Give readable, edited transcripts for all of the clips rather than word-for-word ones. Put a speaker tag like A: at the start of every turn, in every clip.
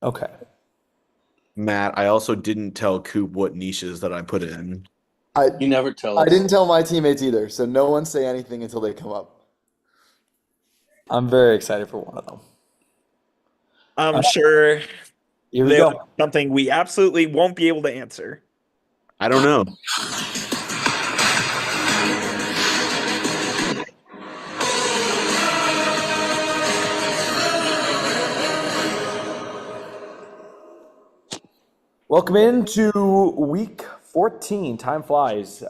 A: Okay.
B: Matt, I also didn't tell Coop what niches that I put in.
C: I
D: You never tell
C: I
D: us.
C: didn't tell my teammates either, so no one say anything until they come up.
A: I'm very excited for one of them.
E: I'm
A: Uh,
E: sure
A: Here we
E: there's
A: go.
E: something we absolutely won't be able to answer.
B: I don't know.
A: Welcome into week 14. Time flies.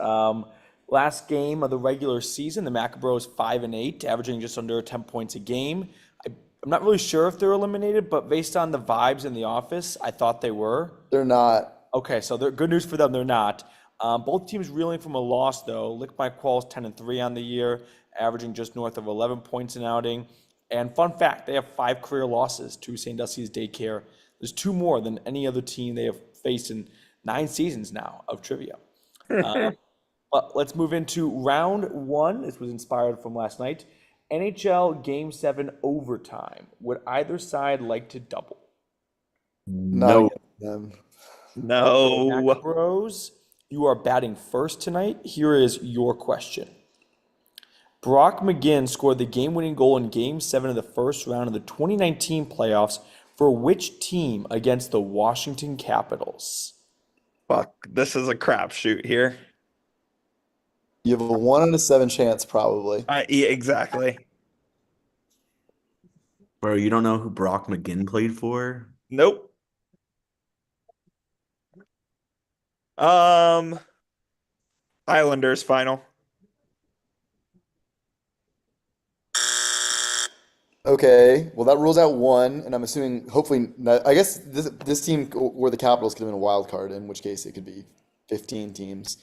A: Last game of the regular season, the Maccabros 5-8, averaging just under 10 points a game. I'm not really sure if they're eliminated, but based on the vibes in the office, I thought they were.
C: They're not.
A: Okay, so they're good news for them. They're not. Both teams reeling from a loss though. Lick my Qualls 10-3 on the year, averaging just north of 11 points an outing. And fun fact, they have 5 career losses to St. Dusty's Daycare. There's 2 more than any other team they have faced in 9 seasons now of trivia. But let's move into round one. This was inspired from last night. NHL Game 7 overtime. Would either side like to double?
C: Not
B: No.
C: against them.
A: Okay,
E: No.
A: Maccabros, you are batting first tonight. Here is your question. Brock McGinn scored the game-winning goal in Game 7 of the first round of the 2019 playoffs for which team against the Washington Capitals?
E: Fuck, this is a crapshoot here.
C: You have a 1 out of 7 chance, probably.
E: Yeah, exactly.
B: Bro, you don't know who Brock McGinn played for?
E: Nope. Um, Islanders final.
C: Okay, well that rules out one, and I'm assuming hopefully not, I guess this team or the Capitals could have been a wild card, in which case it could be 15 teams.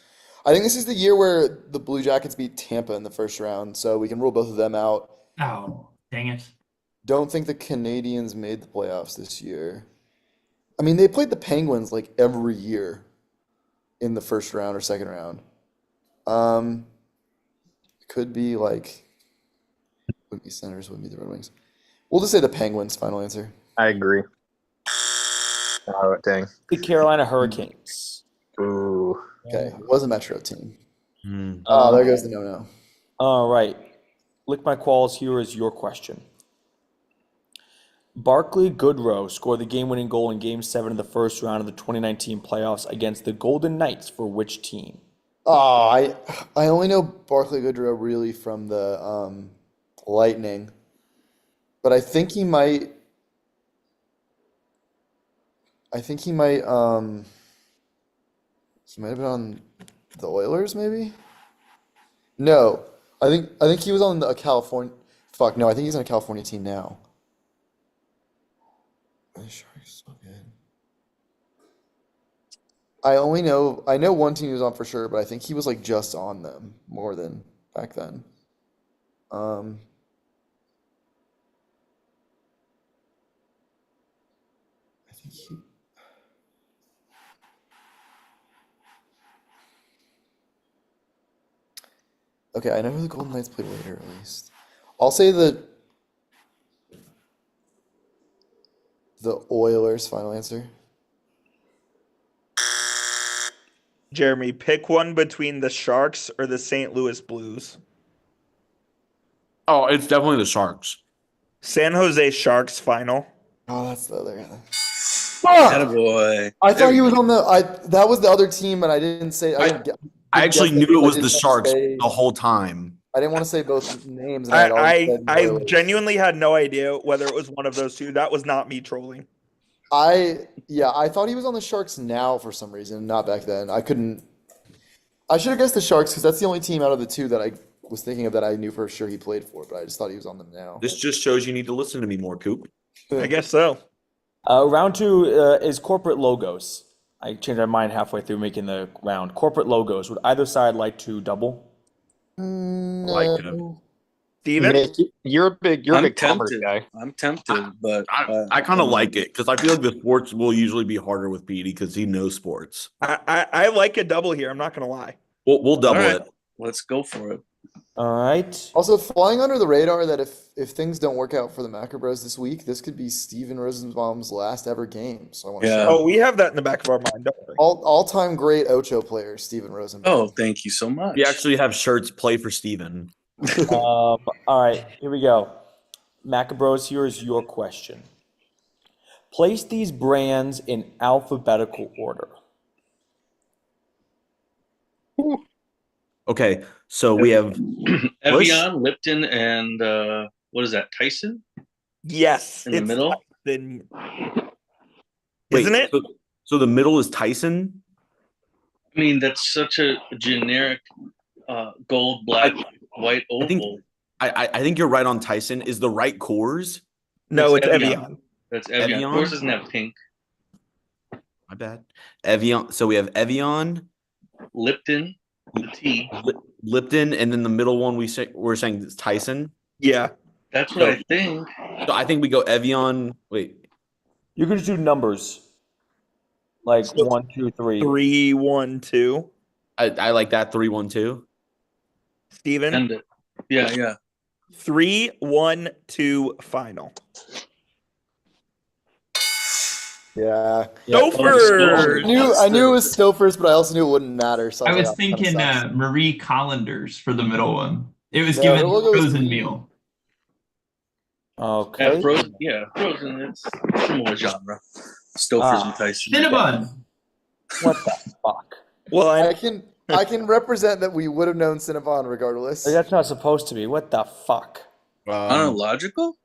C: I think this is the year where the Blue Jackets beat Tampa in the first round, so we can rule both of them out.
F: Oh, dang it.
C: Don't think the Canadians made the playoffs this year. I mean, they played the Penguins like every year in the first round or second round. Um, it could be like would be Senators, would be the Red Wings. We'll just say the Penguins. Final answer.
G: I agree. Oh, dang.
A: The Carolina Hurricanes.
G: Ooh.
C: Okay, it was a Metro team.
B: Hmm.
C: Oh, there goes the no-no.
A: All right. Lick my Qualls, here is your question. Barclay Goodrow scored the game-winning goal in Game 7 of the first round of the 2019 playoffs against the Golden Knights for which team?
C: Oh, I only know Barclay Goodrow really from the Lightning, but I think he might. I think he might have been on the Oilers, maybe. No, I think he was on the California. Fuck no, I think he's on a California team now. The Sharks so good. I know one team he was on for sure, but I think he was like just on them more than back then. Um, I think he. Okay, I know who the Golden Knights played later at least. I'll say the Oilers. Final answer.
E: Jeremy, pick one between the Sharks or the St. Louis Blues.
B: Oh, it's definitely the Sharks.
E: San Jose Sharks final.
C: Oh, that's the other guy. Fuck!
D: Attaboy.
C: I
D: There
C: thought
D: we
C: he was
D: go.
C: on the. That was the other team, and I didn't say. I
B: I
C: didn't get.
B: I
C: Didn't guess
B: actually
C: that
B: knew
C: because
B: it
C: I
B: was the
C: didn't want to
B: Sharks
C: say.
B: the whole time.
C: I didn't want to say both names, and I had already said the
E: I
C: Oilers.
E: genuinely had no idea whether it was one of those two. That was not me trolling.
C: I thought he was on the Sharks now for some reason, not back then. I couldn't. I should have guessed the Sharks because that's the only team out of the two that I was thinking of that I knew for sure he played for, but I just thought he was on them now.
B: This just shows you need to listen to me more, Coop.
E: I guess so.
A: Round two is corporate logos. I changed my mind halfway through making the round. Corporate logos. Would either side like to double?
B: Like it.
C: No.
E: Steven?
G: Nick, you're a
D: I'm
G: big Commerce
D: tempted.
G: guy.
D: I'm tempted, but
B: I kind of like it because I feel like the sports will usually be harder with Petey because he knows sports.
E: I like a double here. I'm not going to lie.
B: We'll
D: all
B: double
D: right,
B: it.
D: let's go for it.
A: All right.
C: Also, flying under the radar that if things don't work out for the Maccabros this week, this could be Steven Rosenbaum's last ever game. So I want to
D: Yeah.
C: shout
E: Oh, we have that in the back of our mind, don't we?
C: all-time great Ocho player, Steven Rosenbaum.
D: Oh, thank you so much.
B: We actually have shirts play for Steven.
A: All right, here we go. Maccabros, here is your question. Place these brands in alphabetical order.
B: Okay, so we have
D: Evian, Lipton, and what is that? Tyson
E: Yes.
D: in the middle.
E: Then,
B: wait,
E: isn't it?
B: So the middle is Tyson.
D: I mean, that's such a generic gold, black, white
B: I think
D: oval.
B: I think you're right on Tyson. Is the right Coors?
E: No, it's
D: Evian.
E: Evian.
D: That's Evian.
B: Evian?
D: Course doesn't have pink.
B: My bad. Evian. So we have Evian,
D: Lipton, the tea.
B: Lipton, and then the middle one we're saying it's Tyson.
E: Yeah.
D: That's what I think.
B: So I think we go Evian. Wait,
A: You could just do numbers. Like
E: So-
A: 1, 2, 3.
E: 3, 1, 2.
B: I like that 3-1-2.
E: Steven?
D: End it. Yeah.
E: 3, 1, 2, final.
C: Yeah.
E: Stouffer!
C: I knew it was still first, but I also knew it wouldn't matter. So
F: I
C: like,
F: was
C: that kinda
F: thinking
C: sucks.
F: Marie Collanders for the middle one. It was
C: Yeah,
F: given
C: we'll go with
F: frozen
C: Marie.
F: meal.
A: Okay.
D: Frozen. It's similar genre. Stouffer's and Tyson.
F: Cinnabon.
A: What the fuck?
E: Well,
C: I can represent that we would have known Cinnabon regardless.
A: That's not supposed to be. What the fuck?
D: Chronological?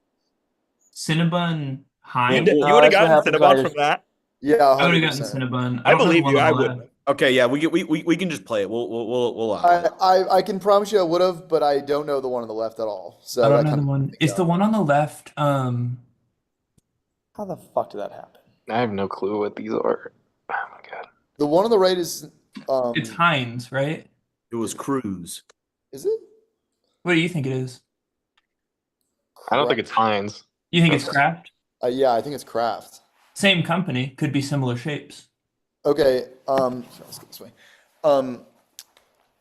F: Cinnabon high.
E: you
A: that's
E: would have
A: what
E: gotten
A: happens
E: Cinnabon
A: when
E: from that.
C: Yeah,
F: I would have
C: 100%.
F: gotten Cinnabon.
E: I
F: don't have
E: believe
F: the
E: you.
F: one
E: I
F: on the
E: wouldn't.
F: left.
B: Okay, yeah, we can just play it. We'll allow it.
C: I can promise you I would have, but I don't know the one on the left at all. So
F: I
C: that
F: don't know
C: kind
F: the
C: of
F: one. Is the one on the left?
A: How the fuck did that happen?
G: I have no clue what these are. Oh my god.
C: the one on the right is
F: It's Heinz, right?
B: It was Cruz.
C: is it?
F: What do you think it is?
G: I don't think it's Heinz.
F: You think it's Kraft?
C: Yeah, I think it's Kraft.
F: Same company, could be similar shapes.
C: Okay, let's go this way.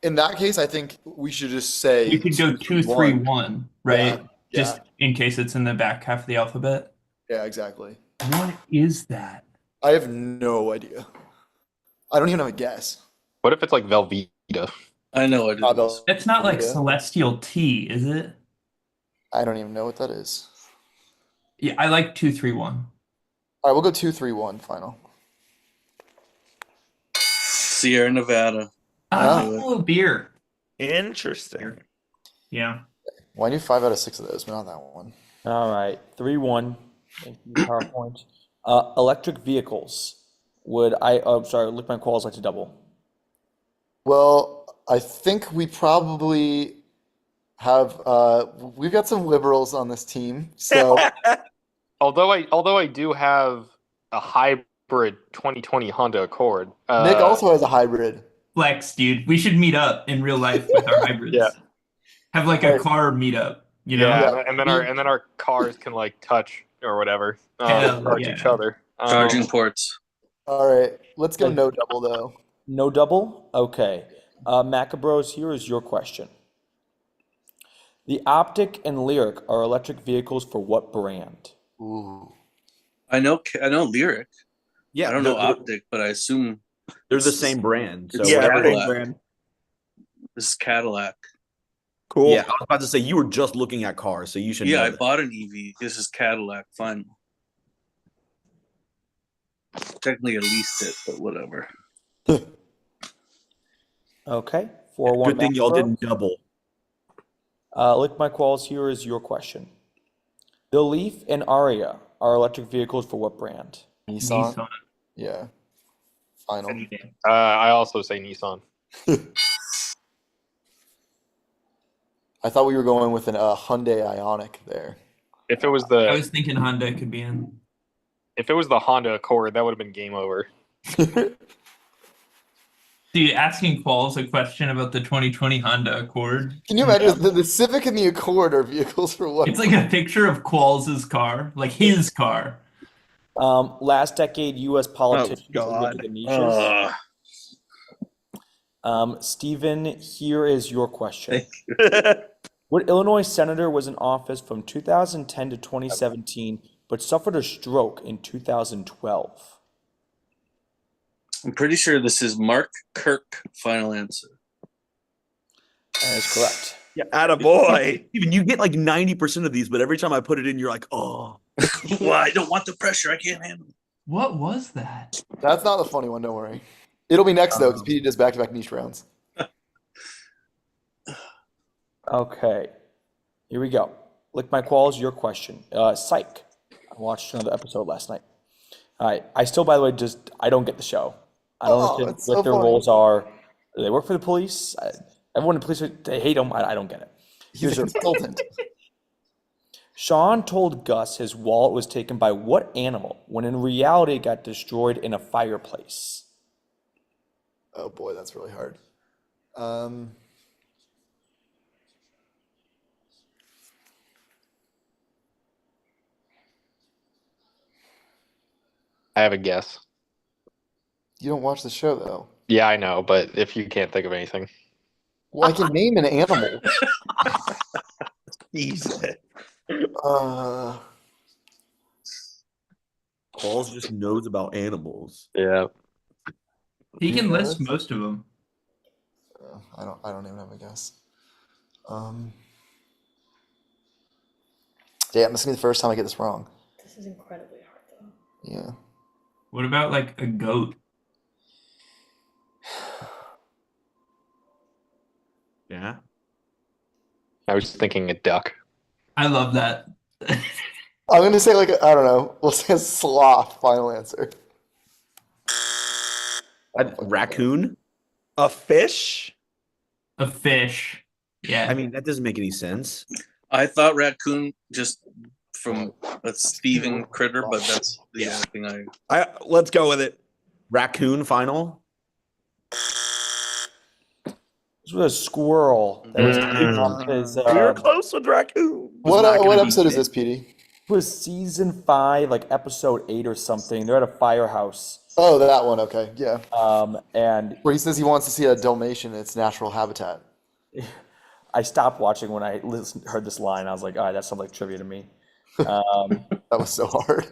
C: In that case, I think we should just say
F: You could go 2, 3, 1, right?
C: Yeah,
F: Just in case it's in the back half of the alphabet.
C: Yeah, exactly.
F: What is that?
C: I have no idea. I don't even have a guess.
G: What if it's like Velveeta?
D: I know what it is.
F: It's not like
C: Yeah.
F: Celestial Tea, is it?
C: I don't even know what that is.
F: Yeah, I like 2, 3, 1.
C: All right, we'll go 2, 3, 1 final.
D: Sierra Nevada.
F: Oh, beer.
E: Interesting.
F: Yeah.
C: Well, I knew 5 out of 6 of those, but not that one.
A: All right, 3-1. Thank you, PowerPoint. Electric vehicles. Would I? Oh, sorry. Look, my Qualls like to double.
C: Well, I think we probably have we've got some liberals on this team. So
G: Although I do have a hybrid 2020 Honda Accord.
C: Nick also has a hybrid.
F: Flex, dude. We should meet up in real life with our hybrids.
G: Yeah.
F: Have like a car meetup, you know?
G: Yeah, and then our cars can like touch or whatever,
F: Hell
G: charge
F: yeah.
G: each other.
D: Charging ports.
C: All right, let's go no double though.
A: No double? Okay. Maccabros, here is your question. The Optic and Lyric are electric vehicles for what brand?
C: Ooh.
D: I know Lyric.
B: Yeah,
D: I don't know Optic, but I assume
B: they're the same brand. So
D: It's
E: Yeah,
B: whatever.
E: same
D: Cadillac.
E: brand.
D: this is Cadillac.
E: Cool.
B: Yeah, I was about to say you were just looking at cars, so you should.
D: Yeah,
B: know
D: I
B: that.
D: bought an EV. This is Cadillac. Fine. Technically, I leased it, but whatever.
A: Okay. 4-1.
B: Good thing y'all
A: Maccabros.
B: didn't double.
A: Lick my Qualls, here is your question. The Leaf and Aria are electric vehicles for what brand?
C: Nissan. Yeah. Final.
G: I also say Nissan.
C: I thought we were going with an Hyundai Ioniq there.
G: If it was
F: I was thinking Honda could be in.
G: the Honda Accord, that would have been game over.
F: Dude, asking Qualls a question about the 2020 Honda Accord.
C: Can you imagine the Civic and the Accord are vehicles for what?
F: It's like a picture of Qualls' car, like his car.
A: Last decade, U.S. politicians
E: God.
A: look at the niches. Steven, here is your question.
D: Thank
A: What Illinois senator was in office from 2010 to 2017, but suffered a stroke in 2012?
D: I'm pretty sure this is Mark Kirk. Final answer.
A: That is correct.
E: Yeah, attaboy.
B: Even you get like 90% of these, but every time I put it in, you're like, oh.
D: Well, I don't want the pressure. I can't handle it.
F: What was that?
C: That's not the funny one. Don't worry. It'll be next though, because PD does back-to-back niche rounds.
A: Okay, here we go. Lick my qualls, your question. Psych. I watched another episode last night. All right, I still, by the way, I don't get the show. I don't understand
C: it's
A: what
C: so
A: their
C: funny.
A: roles are. Do they work for the police? Everyone in the police, they hate them. I don't get it.
C: He's a consultant.
A: Sean told Gus his wallet was taken by what animal when in reality it got destroyed in a fireplace?
C: Oh boy, that's really hard.
G: I have a guess.
C: You don't watch the show though.
G: Yeah, I know, but if you can't think of anything.
C: Well, I can name an animal.
E: Jesus.
B: Qualls just knows about animals.
G: Yeah.
F: He can
C: Yeah,
F: list
C: that's-
F: most of them.
C: I don't even have a guess. Damn, this is gonna be the first time I get this wrong.
H: This is incredibly hard, though.
C: Yeah.
F: What about like a goat?
B: Yeah.
G: I was thinking a duck.
F: I love that.
C: I'm gonna say like I don't know. We'll say a sloth. Final answer.
B: Raccoon?
E: A fish?
F: A fish. Yeah.
B: I mean, that doesn't make any sense.
D: I thought raccoon just from a thieving critter, but that's the only thing
E: Let's go with it.
B: Raccoon final?
A: This was a squirrel that was taking off his.
E: We were close with raccoon.
C: What
B: not gonna
C: what
B: be
C: episode is
B: fit.
C: this, PD?
A: It was season 5, like episode 8 or something. They're at a firehouse.
C: Oh, that one. Okay, yeah.
A: And
C: Where he says he wants to see a Dalmatian in its natural habitat.
A: I stopped watching when I heard this line. I was like, all right, that sounds like trivia to me.
C: That was so hard.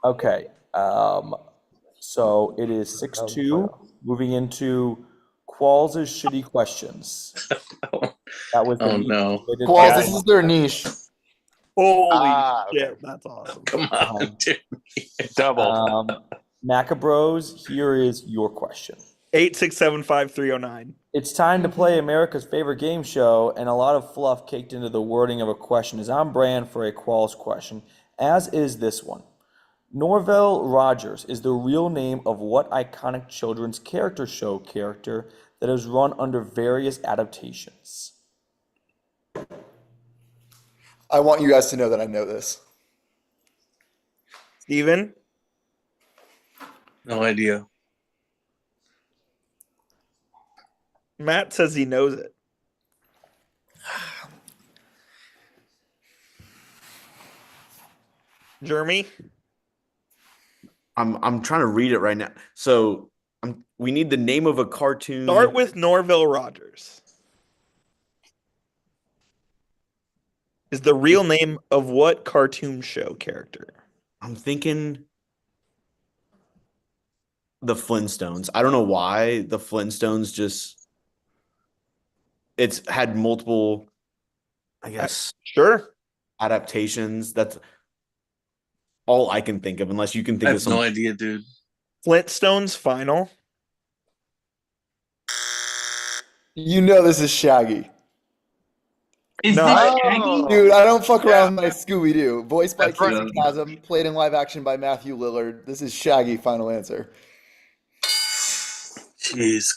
A: Okay. So it is 6-2. Moving into Qualls' shitty questions. That was the
D: Oh, no.
A: needed-
C: Qualls, this is their niche.
E: Holy
G: Okay.
E: shit, that's awesome.
D: Come on, dude.
G: Double.
A: Maccabros, here is your question.
E: 8675309.
A: It's time to play America's favorite game show, and a lot of fluff caked into the wording of a question is on brand for a Qualls question, as is this one. Norvell Rogers is the real name of what iconic children's character show character that has run under various adaptations?
C: I want you guys to know that I know this.
E: Steven?
D: No idea.
E: Matt says he knows it. Jeremy?
B: I'm trying to read it right now. So we need the name of a cartoon.
E: Start with Norville Rogers. Is the real name of what cartoon show character?
B: I'm thinking the Flintstones. I don't know why the Flintstones it's had multiple, I guess,
E: Sure.
B: adaptations. That's all I can think of, unless you can
D: I
B: think of
D: have
B: some.
D: no idea, dude.
E: Flintstones final.
C: You know this is Shaggy.
F: Is
E: No,
F: this
E: I-
F: Shaggy?
C: Dude, I don't fuck around with my Scooby-Doo. Voiced by
D: That's
C: Casey
D: right.
C: Chasm, played in live action by Matthew Lillard. This is Shaggy, final answer.
D: Jeez.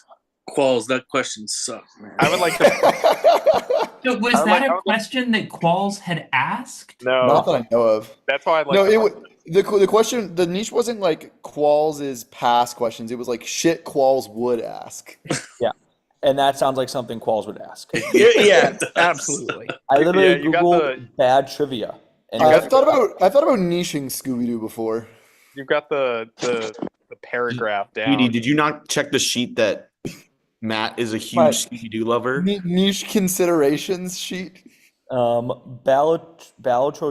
D: Qualls, that question sucked, man.
G: I would like to.
F: So was
G: I would
F: that
G: like-
F: a question that Qualls had asked?
G: No,
C: Not that I know of.
G: that's why I'd like
C: No,
G: to.
C: it would. The question, the niche wasn't like Qualls' past questions. It was like shit Qualls would ask.
A: And that sounds like something Qualls would ask.
E: Yeah, absolutely.
A: I literally
G: Yeah, you got
A: Googled bad trivia. And
C: I've thought about niching Scooby-Doo before.
G: You've got the paragraph down.
B: Edie, did you not check the sheet that Matt is a
C: My-
B: huge Scooby-Doo lover.
C: Niche considerations sheet.
A: Balatro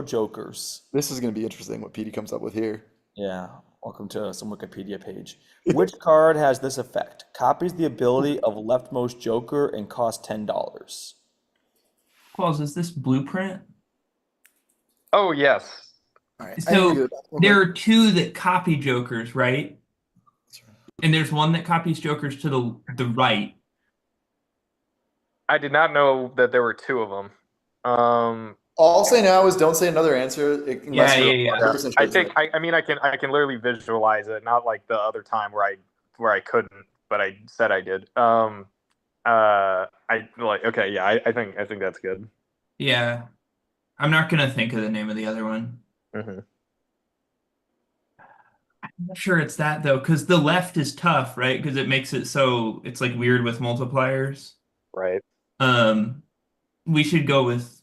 A: Jokers.
C: This is going to be interesting what Petey comes up with here.
A: Yeah, welcome to some Wikipedia page. Which card has this effect? Copies the ability of leftmost Joker and costs $10.
F: Qualls, is this Blueprint?
G: Oh yes.
C: All right.
F: So there are two that copy Jokers, right? And there's one that copies Jokers to the right.
G: I did not know that there were two of them.
C: All I'll say now is don't say another answer unless you're
F: Yeah.
C: 100% sure
G: I
C: it's
G: think
C: right.
G: I mean I can literally visualize it, not like the other time where I couldn't, but I said I did. I like okay, yeah, I think that's good.
F: Yeah. I'm not gonna think of the name of the other one.
G: Mm-hmm.
F: I'm not sure it's that though, because the left is tough, right? Because it makes it so it's like weird with multipliers.
G: Right.
F: We should go with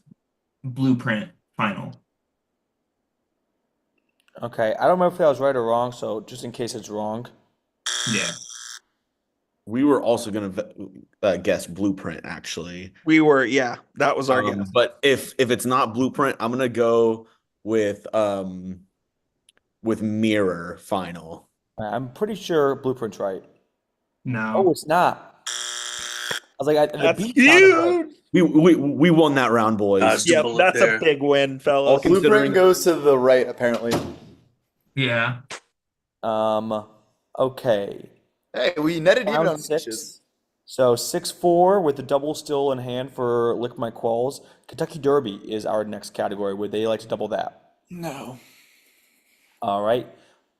F: Blueprint final.
A: Okay, I don't remember if that was right or wrong, so just in case it's wrong.
F: Yeah.
B: We were also going to guess Blueprint, actually.
E: We were, yeah, that was our guess.
B: But if it's not Blueprint, I'm going to go with Mirror final.
A: I'm pretty sure Blueprint's right.
F: No.
A: Oh, it's not. I was like, the
E: That's
A: beat sounded right.
E: huge.
B: We won that round, boys.
D: Dodged a
E: Yep,
D: bullet
E: that's
D: there.
E: a big win, fellas.
C: Blueprint goes to the right, apparently.
F: Yeah.
A: Okay.
C: Hey, we netted even
A: Round
C: on
A: 6.
C: niches.
A: So 6-4 with the double still in hand for Lick My Qualls. Kentucky Derby is our next category. Would they like to double that?
C: No.
A: All right.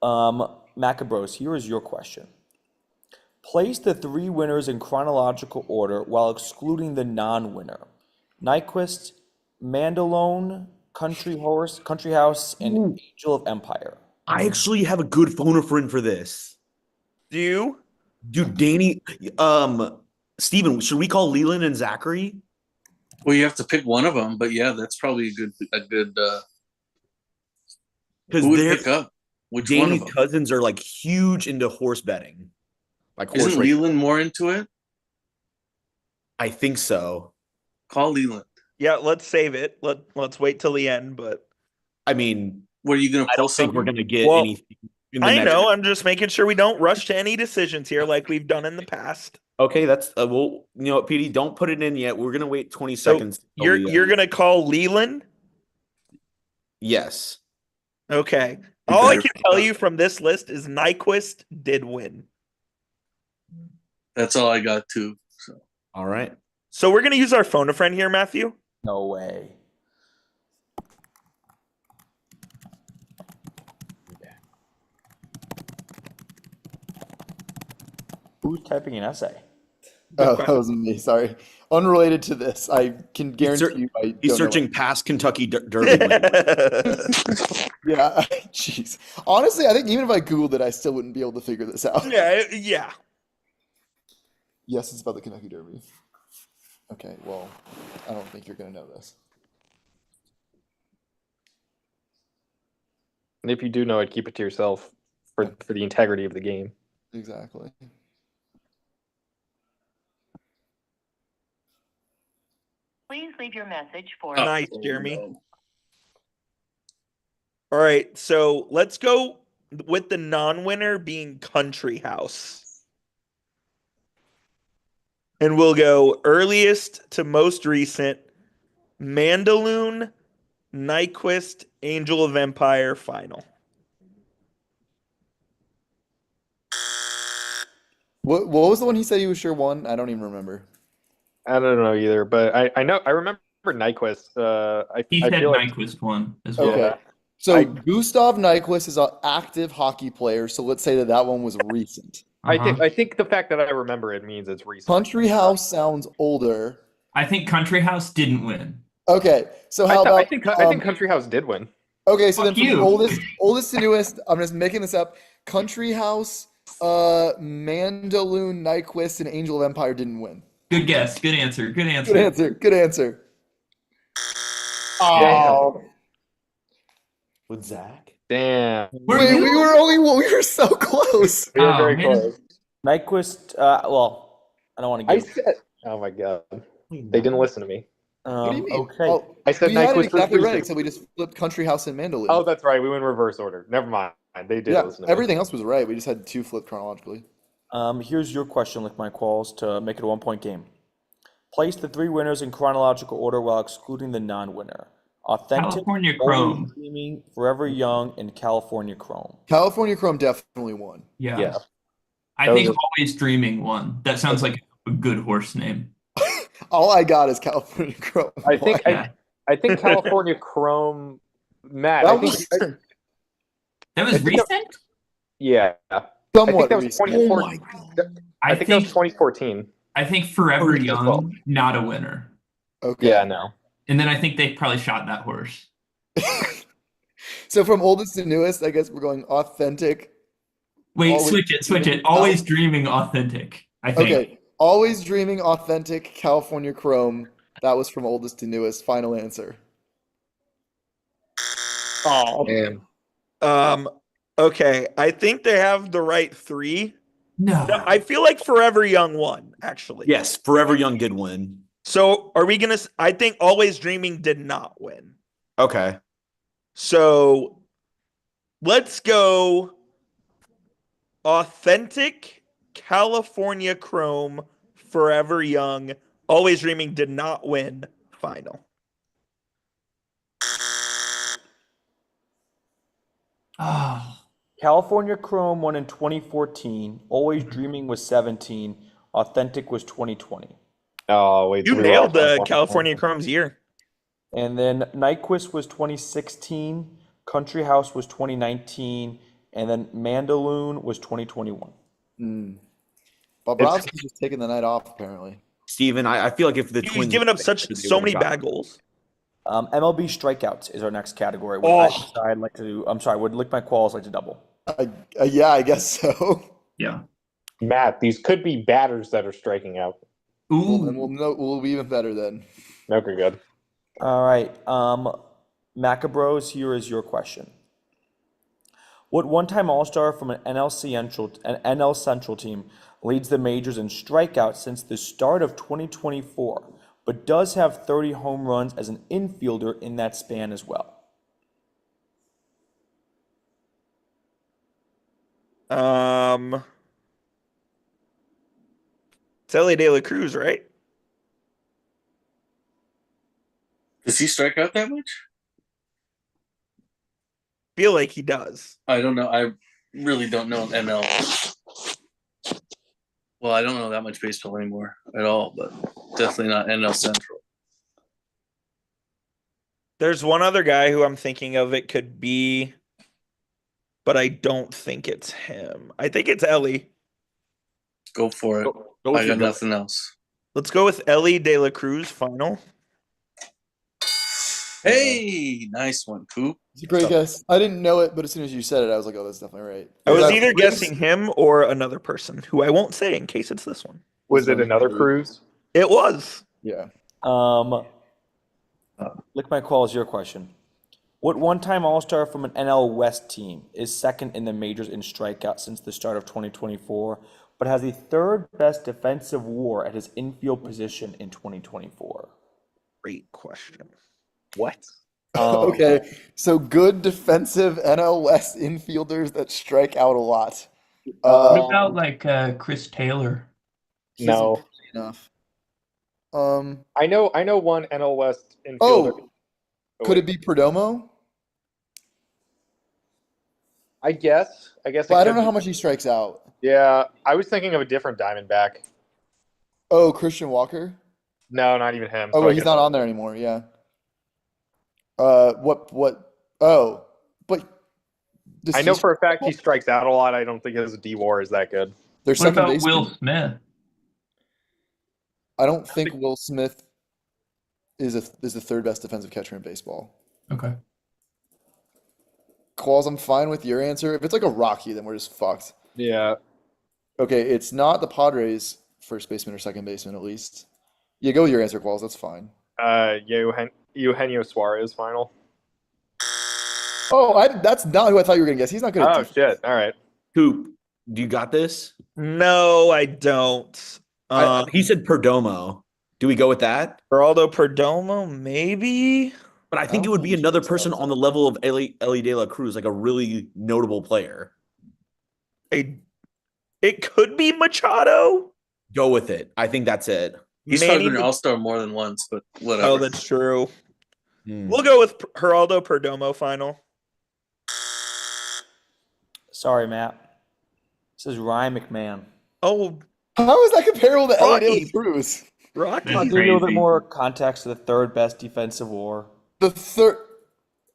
A: Maccabros, here is your question. Place the 3 winners in chronological order while excluding the non-winner. Nyquist, Mandalone, Country House, and Angel of Empire.
B: I actually have a good phone a friend for this.
E: Do you?
B: Dude, Danny, Steven, should we call Leland and Zachary?
D: Well, you have to pick one of them, but yeah, that's probably a good.
B: Because
D: Who would pick up? Which one of
B: Danny's
D: them?
B: cousins are like huge into horse betting. Like horse
D: Isn't
B: racing.
D: Leland more into it?
B: I think so.
D: Call Leland.
E: Yeah, let's save it. Let's wait till the end, but
B: I mean,
D: What are you going to
B: I don't
D: post?
B: think we're gonna get
E: Well,
B: anything in the
E: I
B: next.
E: know. I'm just making sure we don't rush to any decisions here like we've done in the past.
B: Okay, that's well, you know what, PD, don't put it in yet. We're gonna wait 20
E: So
B: seconds. till
E: you're gonna call Leland?
B: Yes.
E: Okay.
D: You
E: All I
D: better
E: can
D: pick
E: tell
D: up.
E: you from this list is Nyquist did win.
D: That's all I got too. So
B: All right.
E: So we're gonna use our phone a friend here, Matthew.
A: No way. Who's typing an essay?
C: Oh, that was me. Sorry. Unrelated to this. I can guarantee you I
B: He's
C: don't know
B: searching past Kentucky Derby. wins.
C: Yeah, jeez. Honestly, I think even if I Googled it, I still wouldn't be able to figure this out.
E: yeah.
C: Yes, it's about the Kentucky Derby. Okay, well, I don't think you're going to know this.
G: And if you do know it, keep it to yourself for the integrity of the game.
C: Exactly.
I: Please leave your message for.
E: Nice, Jeremy. All right, so let's go with the non-winner being Country House. And we'll go earliest to most recent, Mandaloon, Nyquist, Angel of Empire, final.
C: What was the one he said he was sure won? I don't even remember.
G: I don't know either, but I remember Nyquist.
F: He
G: I
F: said
G: feel like
F: Nyquist won as well.
C: Okay. So Gustav Nyquist is an active hockey player, so let's say that one was recent.
G: I think the fact that I remember it means it's recent.
C: Country House sounds older.
F: I think Country House didn't win.
C: Okay, so how
G: I
C: about
G: think Country House did win.
C: okay, so then
F: Fuck
C: from
F: you.
C: oldest to newest, I'm just making this up. Country House, Mandaloon, Nyquist, and Angel of Empire didn't win.
F: Good guess. Good answer. Good answer.
C: Good answer. Good answer.
G: Damn.
C: Oh,
B: With Zach.
G: Damn.
C: wait, we were so close.
G: We were
F: Oh,
G: very
F: man.
G: close.
A: Nyquist, well, I don't want to
G: I
A: give.
G: said, oh my god, they didn't listen to me.
C: What do you mean?
A: Okay.
C: Oh,
G: I said
C: we had it
G: Nyquist was
C: exactly right,
G: recent.
C: except we just flipped Country House and Mandolin.
G: Oh, that's right. We went reverse order. Never mind. They did
C: yeah,
G: listen to me.
C: everything else was right. We just had two flipped chronologically.
A: Here's your question, Lick My Qualls, to make it a 1-point game. Place the 3 winners in chronological order while excluding the non-winner. Authentic,
F: California
A: Always
F: Chrome.
A: Dreaming, Forever Young, and California Chrome.
C: California Chrome definitely won.
F: Yeah.
G: Yeah.
F: I
G: That
F: think
G: was
F: Always Dreaming won. That sounds like a good horse name.
C: All I got is California Chrome.
G: I think
F: Yeah.
G: I think California Chrome, Matt.
C: That
G: I think
C: was
F: That was
G: I think
F: recent?
G: yeah. I think
C: somewhat
G: that was
C: recent.
G: 2014. I think that was 2014.
F: I think Forever
C: Oh, yeah.
F: Young, not a winner.
C: Okay.
G: Yeah, no.
F: And then I think they probably shot that horse.
C: So from oldest to newest, I guess we're going authentic.
F: Wait,
C: Always
F: switch it. Always Dreaming Authentic, I think.
C: Okay. Always Dreaming Authentic California Chrome. That was from oldest to newest. Final answer.
G: Oh,
B: Man.
E: Okay, I think they have the right 3.
F: No.
E: No, I feel like Forever Young won, actually.
B: Yes, Forever Young did win.
E: So are we gonna? I think Always Dreaming did not win.
B: Okay.
E: So let's go. Authentic, California Chrome, Forever Young, Always Dreaming did not win. Final.
F: Oh.
A: California Chrome won in 2014. Always Dreaming was 17. Authentic was 2020.
G: oh wait.
E: You
G: we were
E: nailed
G: off on
E: the
G: one.
E: California Chrome's year.
A: And then Nyquist was 2016. Country House was 2019. And then Mandaloon was 2021.
C: Bobrovsky's just taking the night off, apparently.
B: Steven, I feel like if the
E: He's
B: Twins
E: given up
B: they
E: so
B: would've
E: many
B: got
E: bad
B: it.
E: goals.
A: MLB strikeouts is our next category. I'd like to do. I'm sorry. Would Lick My Qualls like to double?
C: Yeah, I guess so.
F: Yeah.
G: Matt, these could be batters that are striking out.
C: Well, then
F: Ooh.
C: we'll be even better then.
G: Okay, good.
A: All right. Maccabros, here is your question. What one-time All-Star from an NL Central team leads the majors in strikeouts since the start of 2024, but does have 30 home runs as an infielder in that span as well?
E: It's Ellie De La Cruz, right?
D: Does he strike out that much?
E: Feel like he does.
D: I don't know. I really don't know NL. Well, I don't know that much baseball anymore at all, but definitely not NL Central.
E: There's one other guy who I'm thinking of. It could be, but I don't think it's him. I think it's Ellie.
D: Go for it.
B: Go with
D: I
B: your
D: got
B: gut.
D: nothing else.
E: Let's go with Ellie De La Cruz. Final.
D: Hey, nice one, Coop.
C: It's a great guess. I didn't know it, but as soon as you said it, I was like, oh, that's definitely right.
E: I was
C: that
E: either
C: Cruz?
E: guessing him or another person who I won't say in case it's this one.
G: Was it another cruise?
E: It was.
C: Yeah.
A: Lick My Qualls, your question. What one-time All-Star from an NL West team is second in the majors in strikeouts since the start of 2024, but has the third best defensive WAR at his infield position in 2024?
E: Great question.
G: What?
C: Okay. So good defensive NL West infielders that strike out a lot.
F: What about like Chris Taylor?
C: He's
G: No.
C: enough.
G: I know one NL West infielder.
C: Oh,
G: Oh,
C: could
G: wait.
C: it be Perdomo?
G: I guess. It
C: Well, I don't
G: could
C: know
G: be.
C: how much he strikes out.
G: Yeah, I was thinking of a different Diamondback.
C: Oh, Christian Walker?
G: No, not even him.
C: Oh,
G: So I
C: wait, he's
G: guess-
C: not on there anymore. Yeah. What? Oh, but does
G: I know
C: he-
G: for a fact he strikes out a lot. I don't think his D-WAR is that good.
C: their
F: What
C: second
F: about
C: baseman.
F: Will Smith?
C: I don't think Will Smith is the third best defensive catcher in baseball.
F: Okay.
C: Qualls, I'm fine with your answer. If it's like a Rocky, then we're just fucked.
G: Yeah.
C: Okay, it's not the Padres first baseman or second baseman at least. Yeah, go with your answer, Qualls. That's fine.
G: Eugenio Suarez final.
C: Oh, that's not who I thought you were gonna guess. He's not good at
G: Oh
C: defense.
G: shit! All right.
B: Coop, do you got this?
E: No, I don't.
B: He said Perdomo. Do we go with that?
E: Geraldo Perdomo, maybe.
B: But I think it would be another person on the level of Ellie De La Cruz, like a really notable player.
E: It could be Machado.
B: Go with it. I think that's it.
D: He's probably been an all-star more than once, but whatever.
E: Oh, that's true. We'll go with Geraldo Perdomo final.
A: Sorry, Matt. This is Ryan McMahon.
E: Oh,
C: How is that comparable to Ellie De
E: Rocky.
C: La Cruz?
E: Rocky.
A: I'll give you a little bit more context to the third best defensive WAR.
C: The third.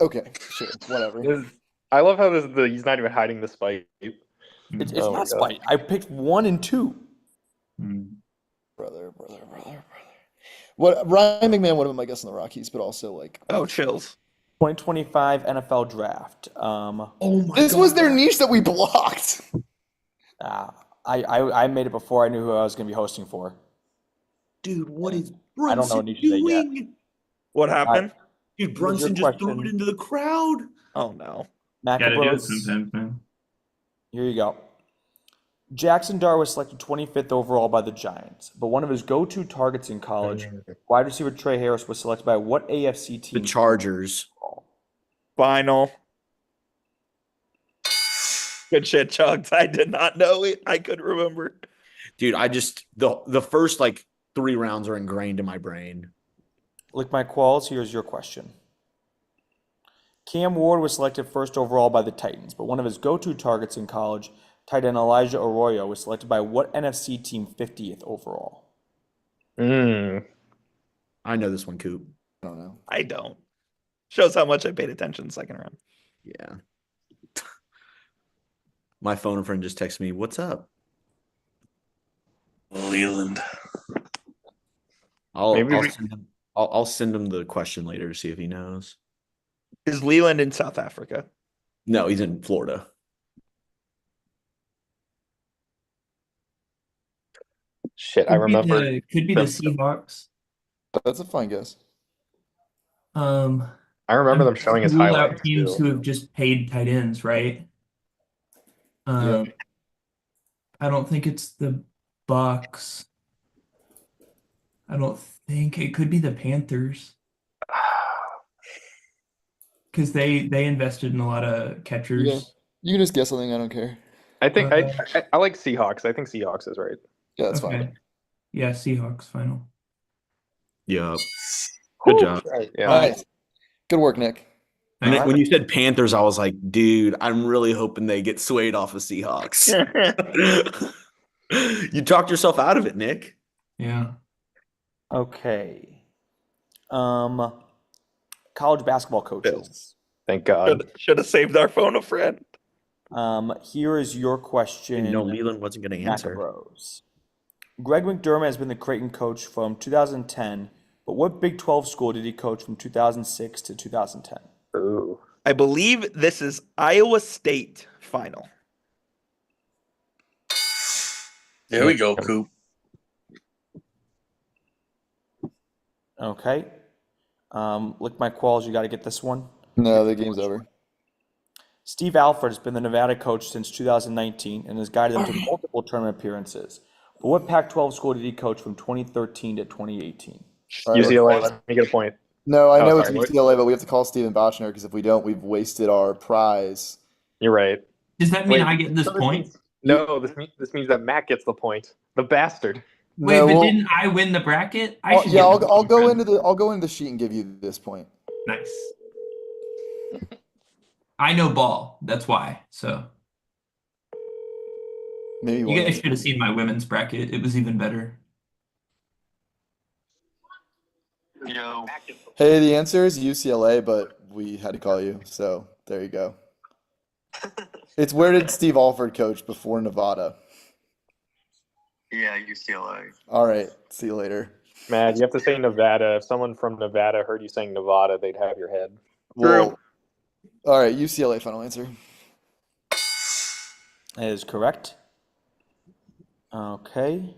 C: Okay, sure, whatever.
G: I love how he's not even hiding the spite.
A: It's
G: Oh my
A: not
G: God.
A: spite. I picked 1 and 2.
C: Brother. What Ryan McMahon would have been my guess in the Rockies, but also like.
E: Oh, chills.
A: 2025 NFL Draft.
B: Oh my
C: This was their niche that we blocked.
A: I made it before I knew who I was going to be hosting for.
B: Dude, what is
A: I don't know
B: Brunson
A: Nisha yet.
B: doing?
E: What happened?
B: Dude,
A: What was your
B: Brunson just threw
A: question?
B: it into the crowd.
E: Oh no.
F: Gotta do it
A: Maccabros.
F: sometimes, man.
A: Here you go. Jackson Dart was selected 25th overall by the Giants, but one of his go-to targets in college, wide receiver Trey Harris, was selected by what AFC team?
B: The Chargers.
E: Final. Good shit, Chugs. I did not know it. I couldn't remember.
B: Dude, I just the first like 3 rounds are ingrained in my brain.
A: Lick my qualls. Here's your question. Cam Ward was selected first overall by the Titans, but one of his go-to targets in college, tight end Elijah Arroyo, was selected by what NFC team 50th overall?
B: I know this one, Coop.
C: I don't know.
E: I don't. Shows how much I paid attention in the second round.
B: Yeah. My phone friend just texted me, "What's up?"
D: Leland.
B: I'll
G: Maybe
B: I'll
G: we-
B: send him, I'll send him the question later to see if he knows.
E: Is Leland in South Africa?
B: No, he's in Florida.
G: Shit, I remember.
F: Could be the
G: them-
F: Seahawks.
C: That's a fine guess.
G: I remember them showing his
F: Rule out
G: highlights
F: teams
G: too.
F: who have just paid tight ends, right?
C: Yeah.
F: I don't think it's the Bucks. I don't think it could be the Panthers because they invested in a lot of catchers.
C: Yeah. You can just guess something. I don't care.
G: I think I like Seahawks. I think Seahawks is right.
C: Yeah, that's
F: Okay.
C: fine.
F: Yeah, Seahawks final.
B: Yup. Good job.
G: Right, yeah.
C: Nice. Good work, Nick.
B: And
F: Thanks.
B: when you said Panthers, I was like, dude, I'm really hoping they get swayed off of Seahawks. You talked yourself out of it, Nick.
F: Yeah.
A: Okay. College basketball coaches.
G: Thank God.
E: Should have saved our phone a friend.
A: Here is your question.
B: No, Leland wasn't going to answer.
A: Maccabros. Greg McDermott has been the Creighton coach from 2010, but what Big 12 school did he coach from 2006 to 2010?
G: Ooh.
E: I believe this is Iowa State final.
D: There we go, Coop.
A: Okay. Lick my qualls. You got to get this one.
C: No, the game's over.
A: Steve Alford has been the Nevada coach since 2019 and has guided them to multiple tournament appearances. But what Pac-12 school did he coach from 2013 to 2018?
C: All right,
G: UCLA, let me get a point.
C: No, I
G: Oh,
C: know
G: sorry,
C: it's
G: what?
C: UCLA, but we have to call Steven Bochner because if we don't, we've wasted our prize.
G: You're right.
F: Does that mean
G: Wait,
F: I get this
G: so
F: point?
G: No, this means that Matt gets the point. The bastard.
F: Wait,
C: No,
F: but
C: we'll-
F: didn't I win the bracket? I
C: I'll-
F: should
C: yeah,
F: get
C: I'll,
F: this
C: I'll
F: point,
C: go
F: right?
C: into the sheet and give you this point.
F: Nice. I know ball. That's why. So
C: Maybe
F: you
C: one
F: guys
C: of
F: should have seen my women's bracket. It was even better.
C: Hey, the answer is UCLA, but we had to call you, so there you go. It's where did Steve Alford coach before Nevada?
J: Yeah, UCLA.
C: All right, see you later.
G: Matt, you have to say Nevada. If someone from Nevada heard you saying Nevada, they'd have your head.
C: Well, all right, UCLA final answer.
A: That is correct. Okay.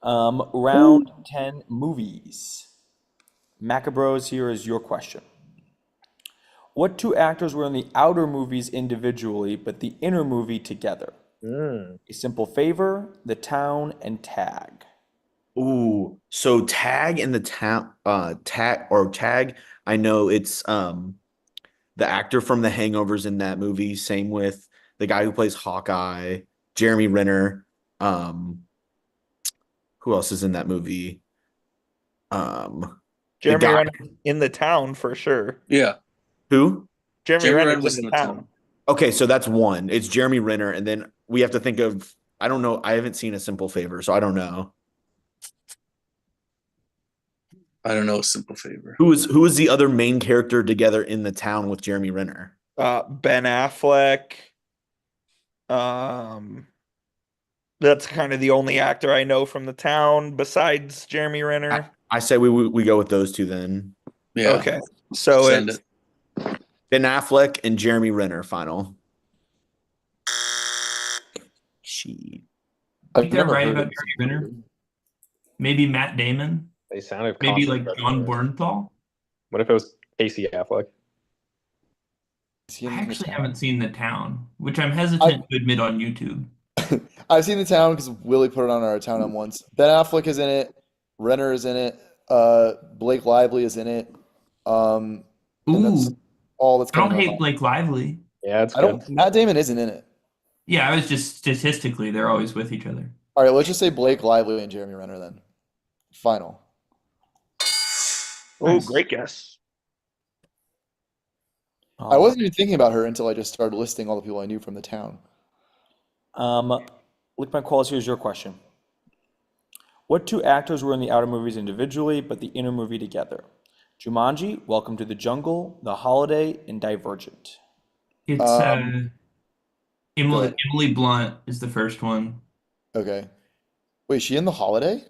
A: Round 10 movies. Maccabros, here is your question. What two actors were in the outer movies individually, but the inner movie together? A Simple Favor, The Town, and Tag.
B: Ooh, so Tag in the town, Tag. I know it's the actor from The Hangover's in that movie. Same with the guy who plays Hawkeye, Jeremy Renner. Who else is in that movie? The
E: Jeremy
B: guy
E: Renner in The Town for sure.
D: Yeah.
B: who?
E: Jeremy
D: Jeremy
E: Renner's
D: Renner was
E: in
D: in
E: The
D: The
E: Town.
D: Town.
B: Okay, so that's one. It's Jeremy Renner, and then we have to think of. I don't know. I haven't seen A Simple Favor, so I don't know.
D: I don't know. A Simple Favor.
B: Who is the other main character together in The Town with Jeremy Renner?
E: Ben Affleck. That's kind of the only actor I know from The Town besides Jeremy Renner.
B: I say we go with those two then.
D: Yeah.
E: Okay, so
D: Send
E: it's
D: it.
B: Ben Affleck and Jeremy Renner final. She.
F: I think they're right about Jeremy Renner. Maybe Matt Damon.
G: They sounded
F: Maybe like
G: confident.
F: John Bernthal.
G: What if it was Casey Affleck?
F: I actually haven't seen The Town, which I'm hesitant to admit on YouTube.
C: I've seen The Town because Willie put it on our town on once. Ben Affleck is in it. Renner is in it. Blake Lively is in it. And that's
F: Ooh,
C: all that's
F: I don't
C: coming
F: hate
C: up.
F: Blake Lively.
G: Yeah, it's
C: I don't. Matt Damon isn't in it.
F: Yeah, I was just statistically, they're always with each other.
C: All right, let's just say Blake Lively and Jeremy Renner then. Final.
E: oh, great guess.
C: I wasn't even thinking about her until I just started listing all the people I knew from The Town.
A: Lick my Qualls, here's your question. What two actors were in the outer movies individually, but the inner movie together? Jumanji, Welcome to the Jungle, The Holiday, and Divergent.
F: It's
C: ahead.
F: Emily Blunt is the first one.
C: Okay. Wait, is she in The Holiday?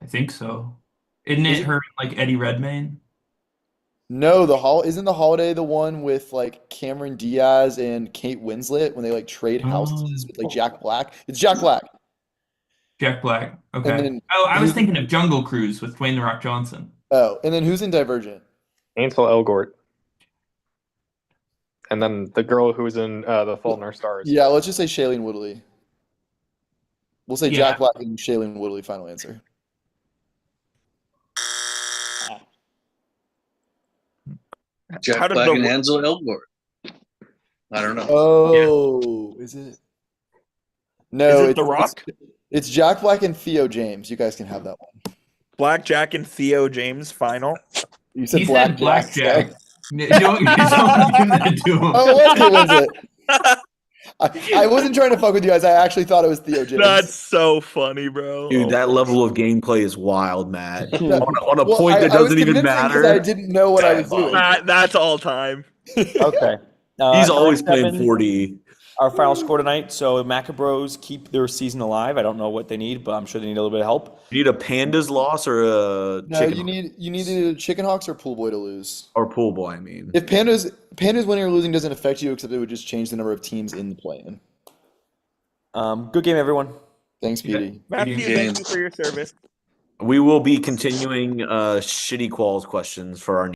F: I think so. Isn't it her and, like Eddie Redmayne?
C: No, isn't The Holiday the one with like Cameron Diaz and Kate Winslet when they like trade houses with like Jack Black? It's Jack Black.
F: Jack Black.
C: And
F: Okay.
C: then
F: Oh, I was thinking of Jungle Cruise with Dwayne The Rock Johnson.
C: and then who's in Divergent?
G: Ansel Elgort. And then the girl who's in The Fault in Our Stars.
C: Yeah, let's just say Shailene Woodley. We'll say
F: Yeah.
C: Jack Black and Shailene Woodley. Final answer.
D: Jack
E: How did
D: Black
E: the-
D: and Ansel Elgort. I don't know.
C: Oh, is it? No,
E: Is it The Rock?
C: It's Jack Black and Theo James. You guys can have that one.
E: Blackjack and Theo James final.
C: You said
F: He
C: Black
F: said Blackjack.
C: so-
F: Don't give that to him.
C: Oh, it was Kate Winslet. I wasn't trying to fuck with you guys. I actually thought it was Theo James.
E: That's so funny, bro.
B: Dude,
E: Oh.
B: that level of gameplay is wild, Matt.
C: Yeah.
B: on a
C: Well,
B: point that
C: I was
B: doesn't even
C: convincing 'cause
B: matter.
C: I didn't know what I was doing.
E: That's all time.
A: Okay.
B: He's always playing
A: 9-7,
B: 40.
A: Our final score tonight. So Maccabros keep their season alive. I don't know what they need, but I'm sure they need a little bit of help.
B: You need a Pandas loss or a
C: No,
B: chicken
C: you need either Chicken Hawks or Pool Boy to lose.
B: or pool boy, I mean.
C: If Pandas winning or losing doesn't affect you, except it would just change the number of teams in the play-in.
A: Good game, everyone.
C: Thanks, Petey.
E: Matthew, thank you for your service.
B: We will be continuing shitty Qualls questions for our